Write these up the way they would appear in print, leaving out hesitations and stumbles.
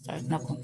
Start na ko.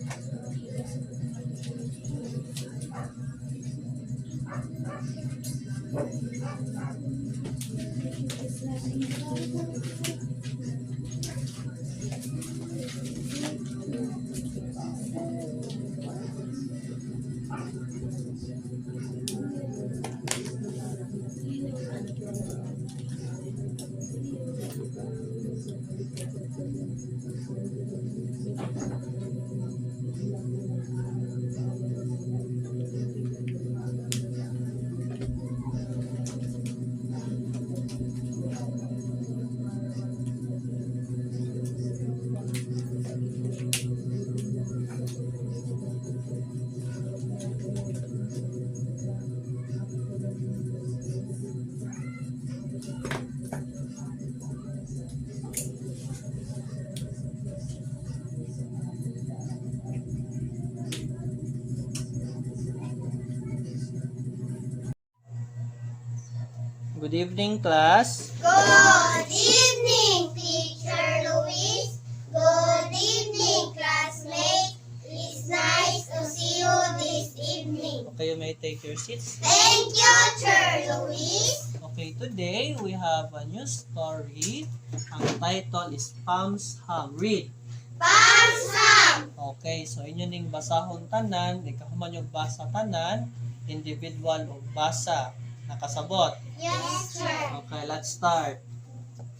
Good evening, class. Good evening, Teacher Luis. Good evening, classmates. It's nice to see you this evening. Okay, you may take your seats. Thank you, Teacher Luis. Okay, today we have a new story. Ang title is Pam's Ham. Read. Pamsam. Okay, so inyo ning basahon tanan, ikahuman yung basa tanan, individual o basa. Nakasabot. Yes, sir. Okay, let's start.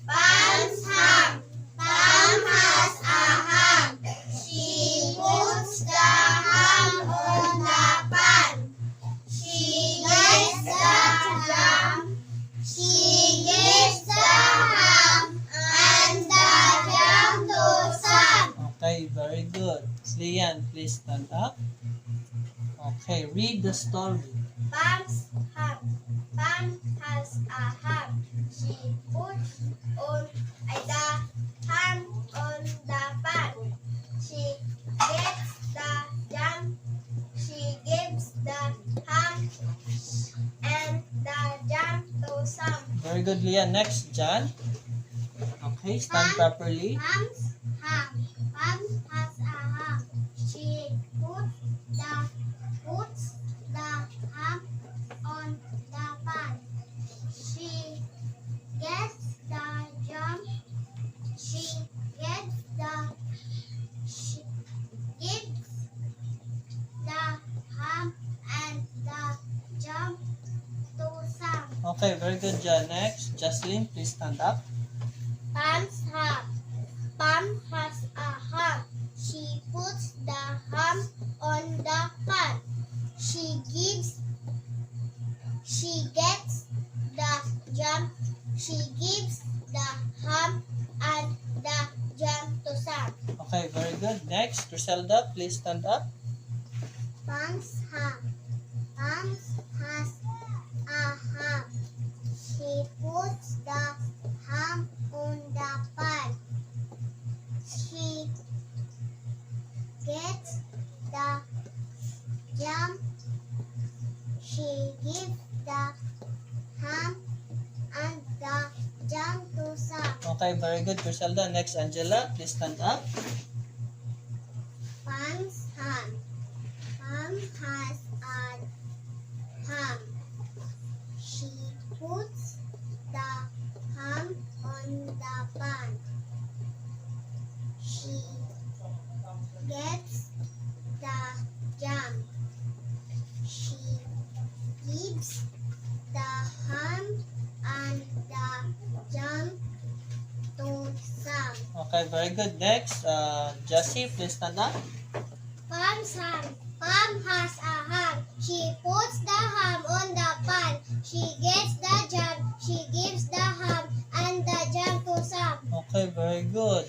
Pam's ham. Pam has a ham. She puts the ham on the pan. She gets the jam. She gives the ham and the jam to Sam. Okay, very good. Lian, please stand up. Okay, read the story. Pam's ham. Pam has a ham. She puts on the ham on the pan. She gets the jam. She gives the ham and the jam to Sam. Very good, Lian. Next, John. Okay, stand properly. Pam's ham. Pam has a ham. She puts the ham on the pan. She gets the jam. She gives the ham and the jam to Sam. Okay, very good, John. Next, Jocelyn, please stand up. Pam's ham. Pam has a ham. She puts the ham on the pan. She gets the jam. She gives the ham and the jam to Sam. Okay, very good. Next, Griselda, please stand up. Pam's ham. Pam has a ham. She puts the ham on the pan. She gets the jam. She gives the ham and the jam to Sam. Okay, very good, Griselda. Next, Angela, please stand up. Pam's ham. Pam has a ham. She puts the ham on the pan. She gets the jam. She gives the ham and the jam to Sam. Okay, very good. Next, Jessie, please stand up. Pam's ham. Pam has a ham. She puts the ham on the pan. She gets the jam. She gives the ham and the jam to Sam. Okay, very good.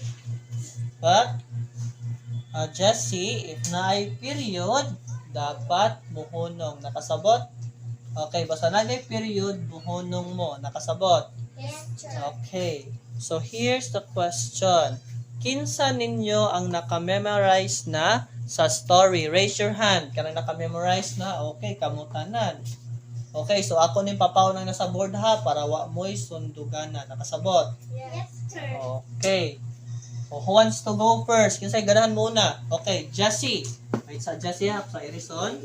But, Jessie, if na ay period, dapat muhunong. Nakasabot? Okay, basta na ay period, muhunong mo. Nakasabot? Yes, sir. Okay. So, here's the question. Kinsa ninyo ang nakamemorize na sa story? Raise your hand. Kanang nakamemorize na? Okay, kamutanan. Okay, so ako ning papaw na nasa board ha, para wa mo'y sundugan na. Nakasabot? Yes, sir. Okay. O, who wants to go first? Kinsay ganahan muna. Okay, Jessie. Wait sa Jessie ha, sa Irison.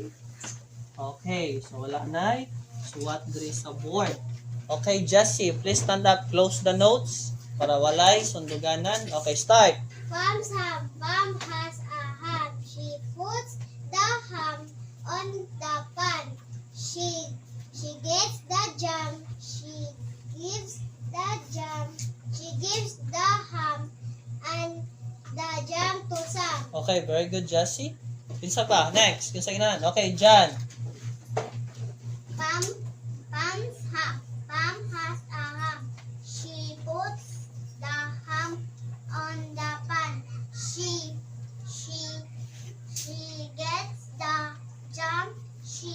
Okay, so wala na. Suwat diri sa board. Okay, Jessie, please stand up, close the notes para walay sunduganan. Okay, start. Palm's ham. Palm has a ham. She puts the ham on the pan. She gets the jam. She gives the jam. She gives the ham and the jam to Sam. Okay, very good, Jessie. Kinsa pa? Next, kinsa ganahan? Okay, John. Palm has a ham. She puts the ham on the pan. She gets the jam. She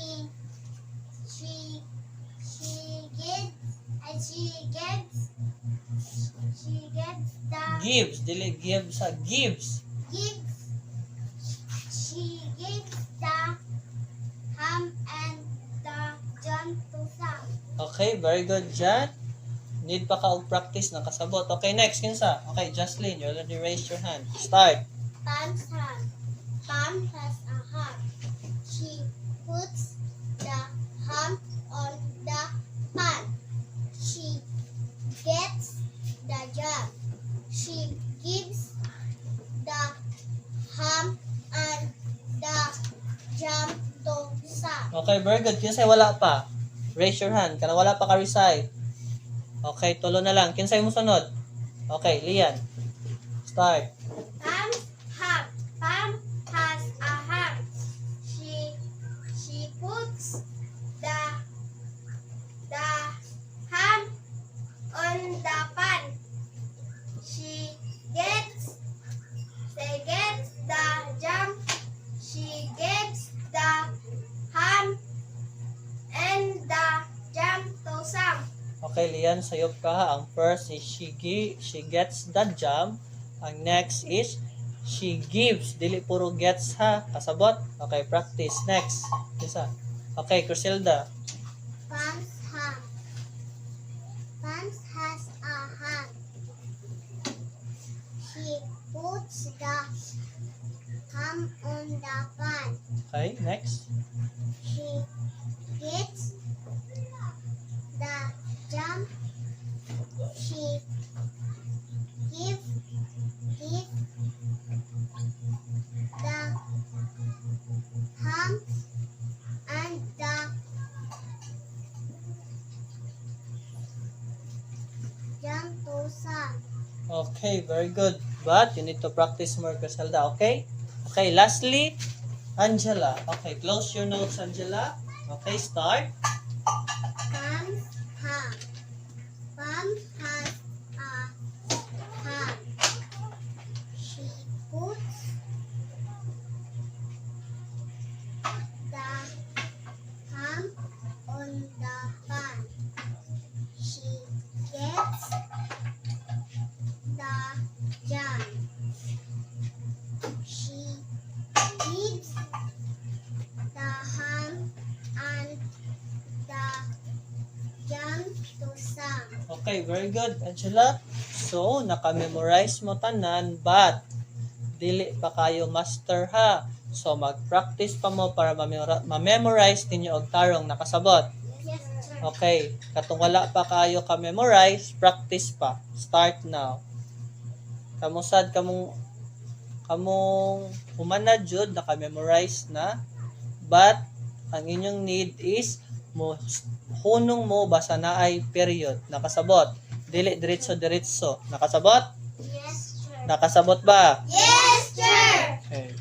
gets the Gives, dili gives sa gives. she gives the ham and the jam to Sam. Okay, very good, John. Need pa ka og practice na kasabot. Okay, next, kinsa? Okay, Jocelyn, you already raised your hand. Start. Palm has a ham. She puts the ham on the pan. She gets the jam. She gives the ham and the jam to Sam. Okay, very good. Kinsay wala pa? Raise your hand. Kana wala pa ka recite. Okay, tulo na lang. Kinsay mo sunod? Okay, Lian. Start. Palm has a ham. She puts the ham on the pan. She gets the jam. She gets the ham and the jam to Sam. Okay, Lian, sayop ka ha. Ang first is she gets the jam. Ang next is she gives. Dili puro gets ha. Kasabot. Okay, practice. Next. Isa. Okay, Criselda. Palm has a ham. She puts the ham on the pan. Okay, next. She gets the jam. She gives the ham and the jam to Sam. Okay, very good. But you need to practice more, Criselda. Okay? Okay, lastly, Angela. Okay, close your notes, Angela. Okay, start. Palm has a ham. She puts the ham on the pan. She gets the jam. She gives the ham and the jam to Sam. Okay, very good, Angela. So, naka-memorize mo tanan, but dili pa kayo master ha. So, mag-practice pa mo para ma-memorize ninyo og tarong nakasabot. Yes, sir. Okay, katong wala pa kayo ka-memorize, practice pa. Start now. Kamusad kamong humanad jud naka-memorize na, but ang inyong need is hunong mo basa na ay period. Nakasabot. Dili diretso. Nakasabot? Yes, sir. Nakasabot ba? Yes, sir. Okay.